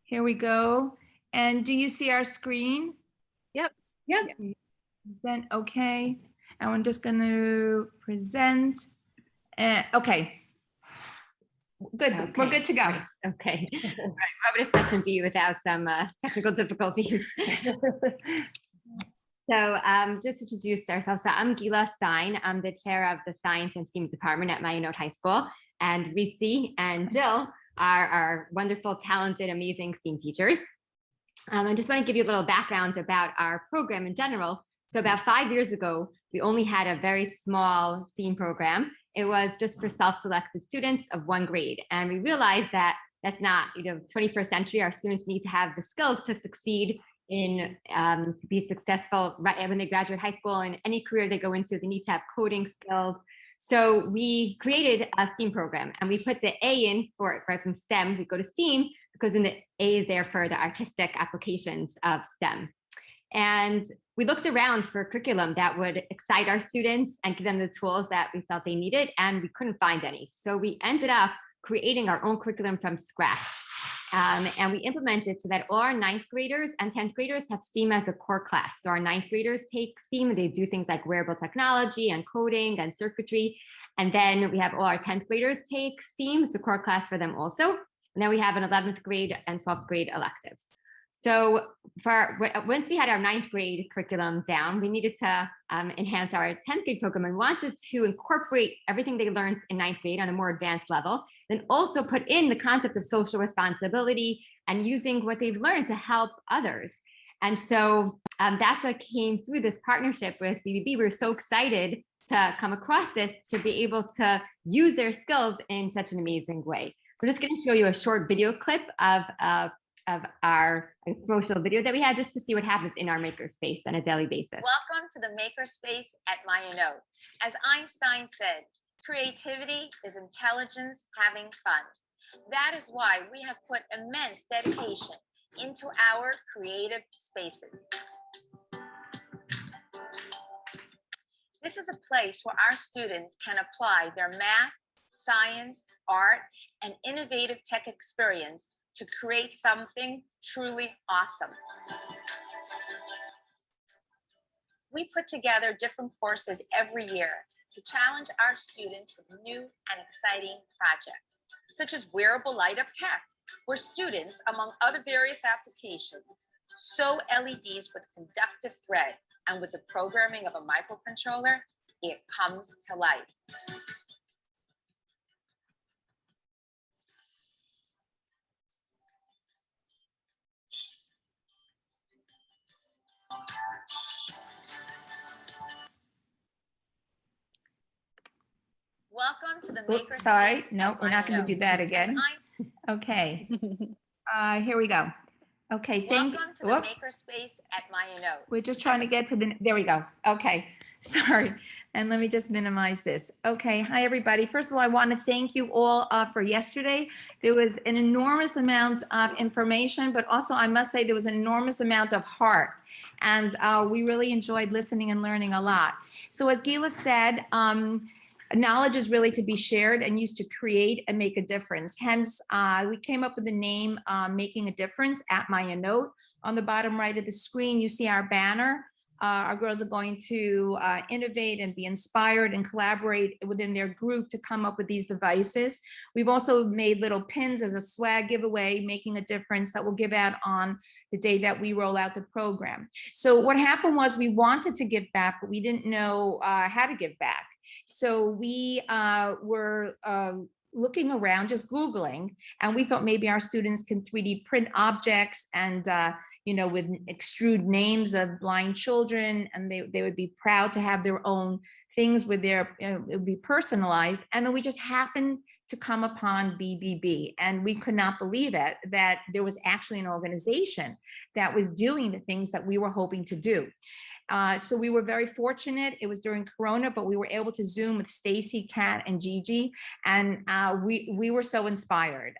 Here we go. And do you see our screen? Yep. Present, okay. And I'm just going to present. Okay. Good. Okay. We're good to go. Right. Okay. All right. What would a session be without some technical difficulties? So just to introduce ourselves, so I'm Gila Stein. I'm the chair of the Science and STEAM department at Mayanot High School. And Reyce and Jill are our wonderful, talented, amazing STEAM teachers. I just want to give you a little background about our program in general. So about 5 years ago, we only had a very small STEAM program. It was just for self-selected students of 1 grade. And we realized that that's not, 21st century, our students need to have the skills to succeed in, to be successful right when they graduate high school, and any career they go into, they need to have coding skills. So we created a STEAM program, and we put the A in for right from STEM, we go to STEAM, because then the A is there for the artistic applications of STEM. And we looked around for a curriculum that would excite our students and give them the tools that we felt they needed, and we couldn't find any. So we ended up creating our own curriculum from scratch. And we implemented so that all our 9th graders and 10th graders have STEAM as a core class. So our 9th graders take STEAM, and they do things like wearable technology and coding and circuitry. And then we have all our 10th graders take STEAM. It's a core class for them also. And then we have an 11th grade and 12th grade elective. So once we had our 9th grade curriculum down, we needed to enhance our 10th grade program and wanted to incorporate everything they learned in 9th grade on a more advanced level, then also put in the concept of social responsibility and using what they've learned to help others. And so that's what came through this partnership with BBB. We were so excited to come across this, to be able to use their skills in such an amazing way. So I'm just going to show you a short video clip of our promotional video that we had, just to see what happens in our makerspace on a daily basis. Welcome to the makerspace at Mayanot. As Einstein said, creativity is intelligence having fun. That is why we have put immense dedication into our creative spaces. This is a place where our students can apply their math, science, art, and innovative tech experience to create something truly awesome. We put together different courses every year to challenge our students with new and exciting projects, such as wearable light up tech, where students, among other various applications, sew LEDs with conductive thread, and with the programming of a microcontroller, it comes to life. Welcome to the makerspace. Sorry, no, we're not going to do that again. Okay, here we go. Okay, welcome to the makerspace at Mayanot. We're just trying to get to the, there we go. Okay, sorry. And let me just minimize this. Okay, hi everybody. First of all, I want to thank you all for yesterday. There was an enormous amount of information, but also I must say there was an enormous amount of heart. And we really enjoyed listening and learning a lot. So as Gila said, knowledge is really to be shared and used to create and make a difference. Hence, we came up with the name Making a Difference at Mayanot. On the bottom right of the screen, you see our banner. Our girls are going to innovate and be inspired and collaborate within their group to come up with these devices. We've also made little pins as a swag giveaway, Making a Difference, that we'll give out on the day that we roll out the program. So what happened was we wanted to give back, but we didn't know how to give back. So we were looking around, just Googling, and we thought maybe our students can 3D print objects and, with extrude names of blind children, and they would be proud to have their own things with their, it would be personalized. And then we just happened to come upon BBB, and we could not believe it, that there was actually an organization that was doing the things that we were hoping to do. So we were very fortunate. It was during Corona, but we were able to Zoom with Stacy, Kat, and Gigi, and we were so inspired.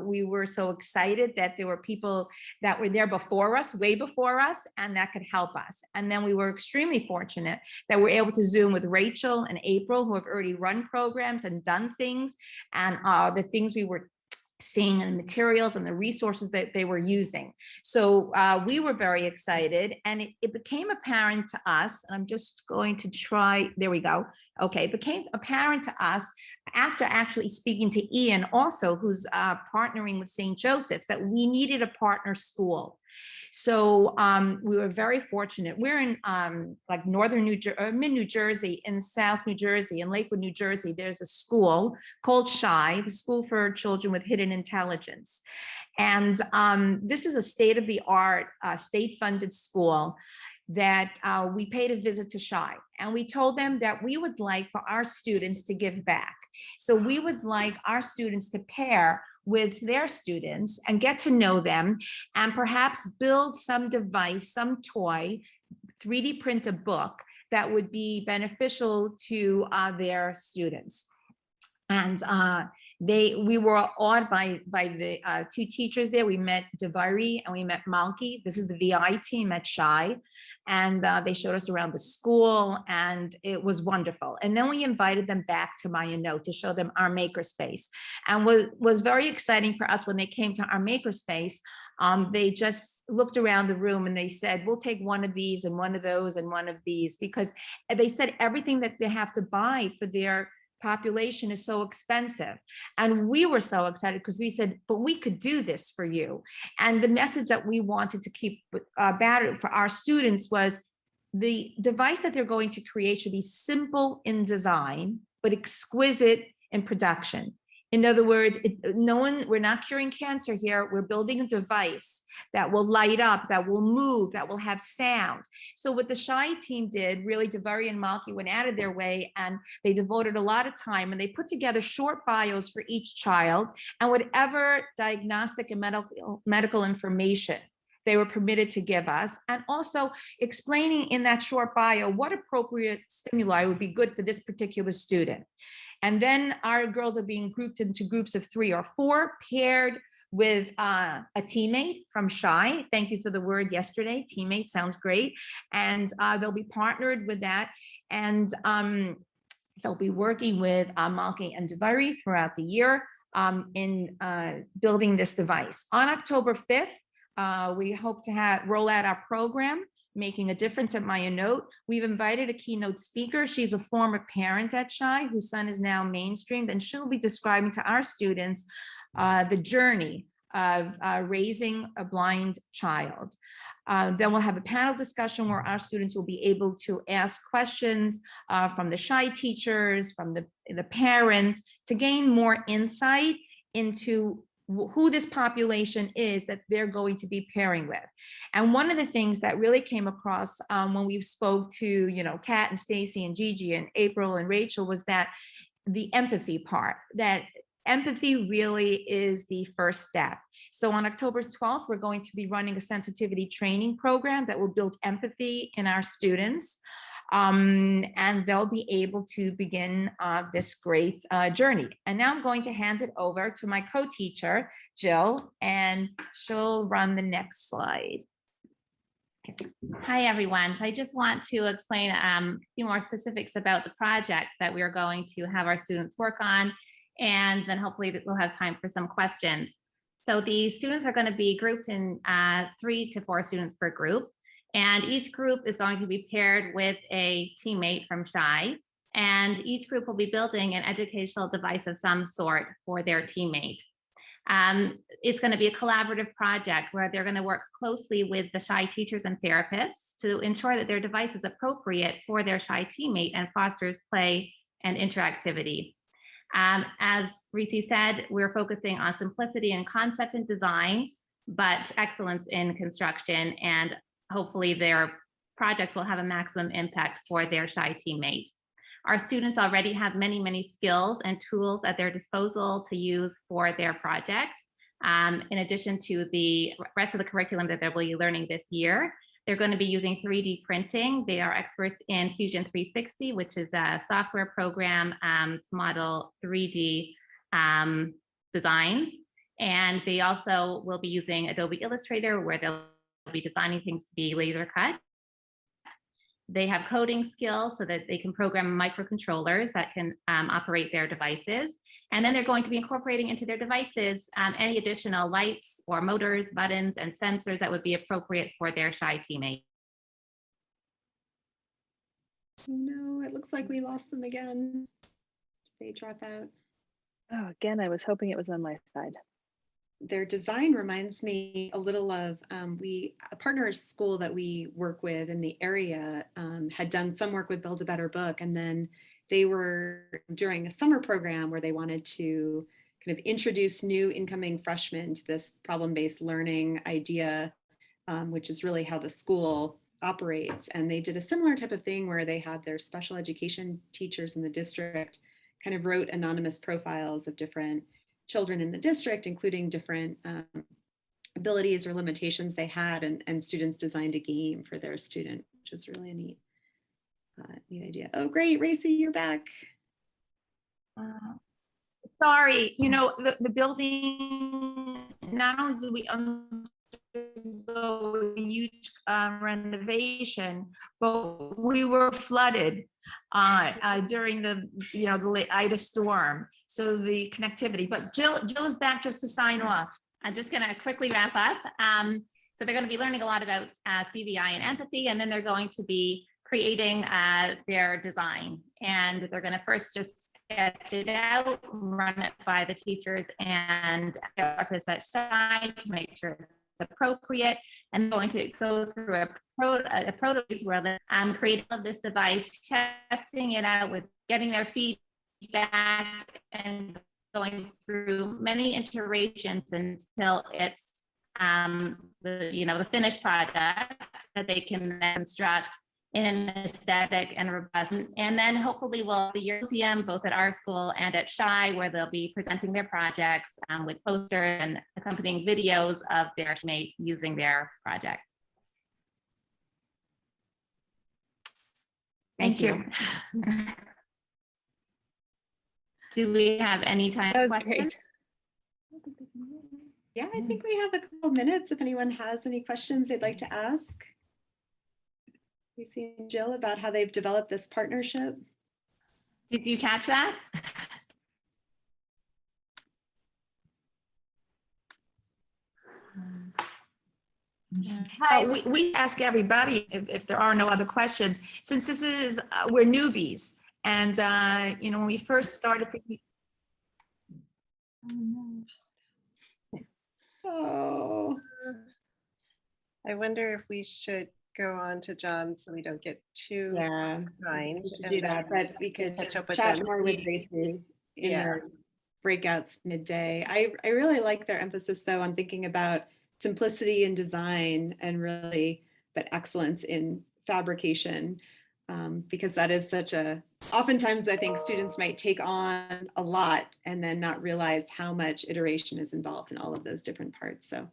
We were so excited that there were people that were there before us, way before us, and that could help us. And then we were extremely fortunate that we're able to Zoom with Rachel and April, who have already run programs and done things, and the things we were seeing the materials and the resources that they were using. So we were very excited, and it became apparent to us, and I'm just going to try, there we go. Okay, it became apparent to us after actually speaking to Ian also, who's partnering with St. Joseph's, that we needed a partner school. So we were very fortunate. We're in like northern mid-New Jersey, in South New Jersey, in Lakewood, New Jersey. There's a school called SCHI, the School for Children with Hidden Intelligence. And this is a state-of-the-art, state-funded school that we paid a visit to SCHI. And we told them that we would like for our students to give back. So we would like our students to pair with their students and get to know them, and perhaps build some device, some toy, 3D print a book that would be beneficial to their students. And we were awed by the two teachers there. We met Devari and we met Malki. This is the VI team at SCHI. And they showed us around the school, and it was wonderful. And then we invited them back to Mayano to show them our makerspace. And what was very exciting for us when they came to our makerspace, they just looked around the room and they said, we'll take one of these and one of those and one of these, because they said everything that they have to buy for their population is so expensive. And we were so excited because we said, but we could do this for you. And the message that we wanted to keep battered for our students was the device that they're going to create should be simple in design, but exquisite in production. In other words, we're not curing cancer here. We're building a device that will light up, that will move, that will have sound. So what the SCHI team did, really, Devari and Malki went out of their way, and they devoted a lot of time, and they put together short bios for each child, and whatever diagnostic and medical information they were permitted to give us, and also explaining in that short bio what appropriate stimuli would be good for this particular student. And then our girls are being grouped into groups of 3 or 4, paired with a teammate from SCHI. Thank you for the word yesterday. Teammate sounds great. And they'll be partnered with that. And they'll be working with Malki and Devari throughout the year in building this device. On October 5th, we hope to roll out our program, Making a Difference at Mayano. We've invited a keynote speaker. She's a former parent at SCHI whose son is now mainstreamed, and she'll be describing to our students the journey of raising a blind child. Then we'll have a panel discussion where our students will be able to ask questions from the SCHI teachers, from the parents, to gain more insight into who this population is that they're going to be pairing with. And one of the things that really came across when we spoke to, Kat and Stacy and Gigi and April and Rachel was that the empathy part, that empathy really is the first step. So on October 12th, we're going to be running a sensitivity training program that will build empathy in our students. And they'll be able to begin this great journey. And now I'm going to hand it over to my co-teacher, Jill, and she'll run the next slide. Okay. Hi, everyone. So I just want to explain a few more specifics about the project that we are going to have our students work on, and then hopefully we'll have time for some questions. So the students are going to be grouped in 3 to 4 students per group. And each group is going to be paired with a teammate from SCHI, and each group will be building an educational device of some sort for their teammate. It's going to be a collaborative project where they're going to work closely with the SCHI teachers and therapists to ensure that their device is appropriate for their SCHI teammate and fosters play and interactivity. As Reyce said, we're focusing on simplicity in concept and design, but excellence in construction, and hopefully their projects will have a maximum impact for their SCHI teammate. Our students already have many, many skills and tools at their disposal to use for their project. In addition to the rest of the curriculum that they'll be learning this year, they're going to be using 3D printing. They are experts in Fusion 360, which is a software program to model 3D designs. And they also will be using Adobe Illustrator, where they'll be designing things to be laser cut. They have coding skills so that they can program microcontrollers that can operate their devices. And then they're going to be incorporating into their devices any additional lights or motors, buttons, and sensors that would be appropriate for their SCHI teammates. No, it looks like we lost them again. Did they drop out? Oh, again, I was hoping it was on my side. Their design reminds me a little of a partner school that we work with in the area had done some work with Build a Better Book, and then they were during a summer program where they wanted to kind of introduce new incoming freshmen to this problem-based learning idea, which is really how the school operates. And they did a similar type of thing where they had their special education teachers in the district kind of wrote anonymous profiles of different children in the district, including different abilities or limitations they had, and students designed a game for their student, which is really a neat idea. Oh, great, Reyce, you're back. Sorry, you know, the building, not only do we undergo a huge renovation, but we were flooded during the Ida storm. So the connectivity, but Jill is back just to sign off. I'm just going to quickly wrap up. So they're going to be learning a lot about CVI and empathy, and then they're going to be creating their design. And they're going to first just sketch it out, run it by the teachers and therapists at SCHI to make sure it's appropriate, and going to go through a prototype where they're creating this device, testing it out with getting their feedback and going through many iterations until it's the finished product that they can then construct in an aesthetic and robust. And then hopefully we'll have the museum both at our school and at SCHI, where they'll be presenting their projects with posters and accompanying videos of their mates using their project. Thank you. Do we have any time That for was questions? great. Yeah, I think we have a couple minutes if anyone has any questions they'd like to ask. We see Jill about how they've developed this partnership. Did you catch that? We ask everybody if there are no other questions, since this is, we're newbies. And, when we first started thinking, Oh, I wonder if we should go on to John so we don't get too yeah, behind. we should do that, but we could catch up with chat them. more with Reyce in Yeah. their breakouts midday. I really like their emphasis though on thinking about simplicity in design and really, but excellence in fabrication, because that is oftentimes I think students might take on a lot and then not realize how much iteration is involved in all of those different parts. So